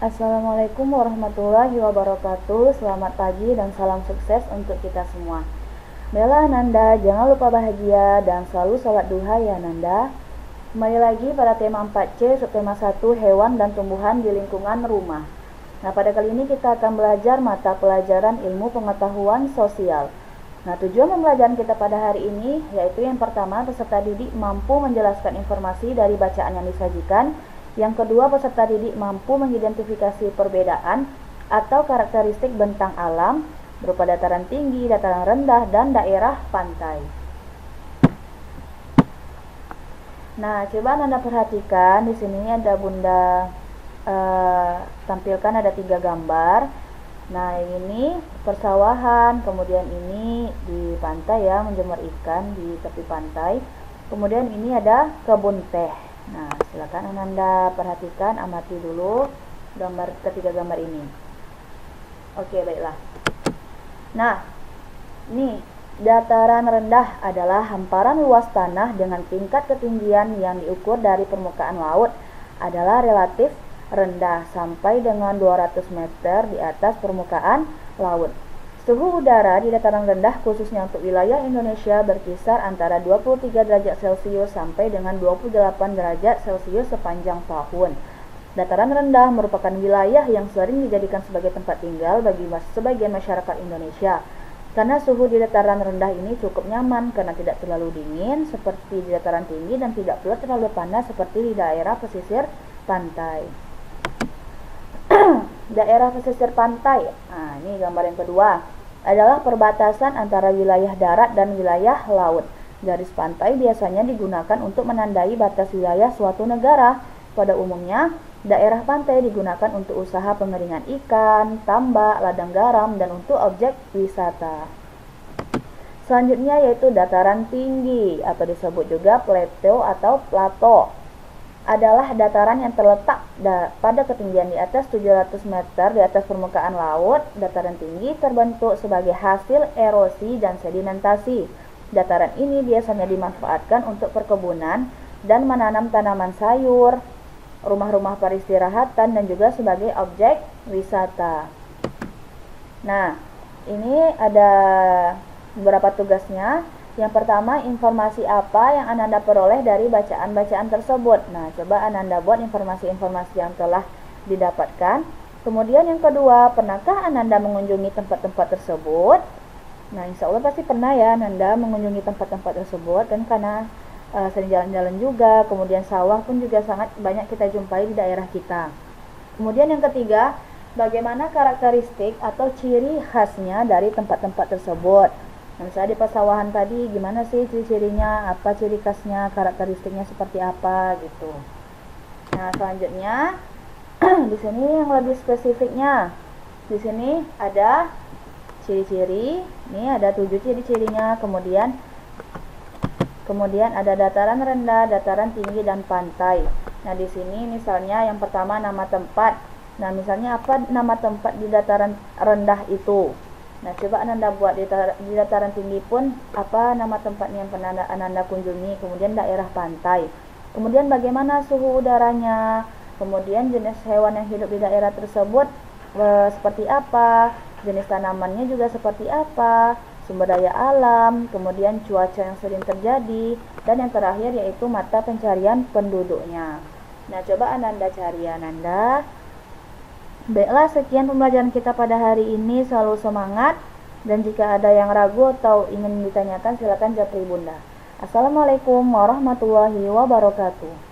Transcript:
Assalamualaikum warahmatullahi wabarakatuh. Selamat pagi dan salam sukses untuk kita semua. Bella Nanda, jangan lupa bahagia dan selalu sholat duha ya Nanda. Kembali lagi pada tema 4C, subtema 1, hewan dan tumbuhan di lingkungan rumah. Nah, pada kali ini kita akan belajar mata pelajaran ilmu pengetahuan sosial. Nah, tujuan pembelajaran kita pada hari ini yaitu yang pertama, peserta didik mampu menjelaskan informasi dari bacaan yang disajikan. Yang kedua, peserta didik mampu mengidentifikasi perbedaan atau karakteristik bentang alam berupa dataran tinggi, dataran rendah, dan daerah pantai. Nah, coba Anda perhatikan di sini ada Bunda tampilkan ada 3 gambar. Nah, ini persawahan, kemudian ini di pantai ya, menjemur ikan di tepi pantai. Kemudian ini ada kebun teh. Nah, silakan Anda perhatikan, amati dulu ketiga gambar ini. Oke, baiklah. Nah, ini dataran rendah adalah hamparan luas tanah dengan tingkat ketinggian yang diukur dari permukaan laut adalah relatif rendah sampai dengan 200 meter di atas permukaan laut. Suhu udara di dataran rendah khususnya untuk wilayah Indonesia berkisar antara 23 derajat Celcius sampai dengan 28 derajat Celcius sepanjang tahun. Dataran rendah merupakan wilayah yang sering dijadikan sebagai tempat tinggal bagi sebagian masyarakat Indonesia. Karena suhu di dataran rendah ini cukup nyaman karena tidak terlalu dingin seperti di dataran tinggi dan tidak pula terlalu panas seperti di daerah pesisir pantai. Daerah pesisir pantai, nah ini gambar yang kedua, adalah perbatasan antara wilayah darat dan wilayah laut. Garis pantai biasanya digunakan untuk menandai batas wilayah suatu negara. Pada umumnya, daerah pantai digunakan untuk usaha pengeringan ikan, tambak, ladang garam, dan untuk objek wisata. Selanjutnya yaitu dataran tinggi atau disebut juga plateau atau plato. Adalah dataran yang terletak pada ketinggian di atas 700 meter di atas permukaan laut. Dataran tinggi terbentuk sebagai hasil erosi dan sedimentasi. Dataran ini biasanya dimanfaatkan untuk perkebunan dan menanam tanaman sayur, rumah-rumah peristirahatan, dan juga sebagai objek wisata. Nah, ini ada beberapa tugasnya. Yang pertama, informasi apa yang Ananda peroleh dari bacaan-bacaan tersebut. Nah, coba Ananda buat informasi-informasi yang telah didapatkan. Kemudian yang kedua, pernahkah Ananda mengunjungi tempat-tempat tersebut? Nah, insya Allah pasti pernah ya Ananda mengunjungi tempat-tempat tersebut, kan karena sering jalan-jalan juga. Kemudian sawah pun juga sangat banyak kita jumpai di daerah kita. Kemudian yang ketiga, bagaimana karakteristik atau ciri khasnya dari tempat-tempat tersebut. Nah, misalnya di persawahan tadi, gimana sih ciri-cirinya, apa ciri khasnya, karakteristiknya seperti apa gitu. Nah, selanjutnya di sini yang lebih spesifiknya, di sini ada ciri-ciri. Ini ada 7 ciri-cirinya. Kemudian ada dataran rendah, dataran tinggi, dan pantai. Nah, di sini misalnya yang pertama nama tempat. Nah, misalnya apa nama tempat di dataran rendah itu? Nah, coba Ananda buat di dataran tinggi pun apa nama tempatnya yang pernah Ananda kunjungi. Kemudian daerah pantai. Kemudian bagaimana suhu udaranya. Kemudian jenis hewan yang hidup di daerah tersebut seperti apa. Jenis tanamannya juga seperti apa. Sumber daya alam. Kemudian cuaca yang sering terjadi. Dan yang terakhir yaitu mata pencarian penduduknya. Nah, coba Ananda cari Ananda. Baiklah, sekian pembelajaran kita pada hari ini. Selalu semangat, dan jika ada yang ragu atau ingin ditanyakan silakan japri Bunda. Assalamualaikum warahmatullahi wabarakatuh.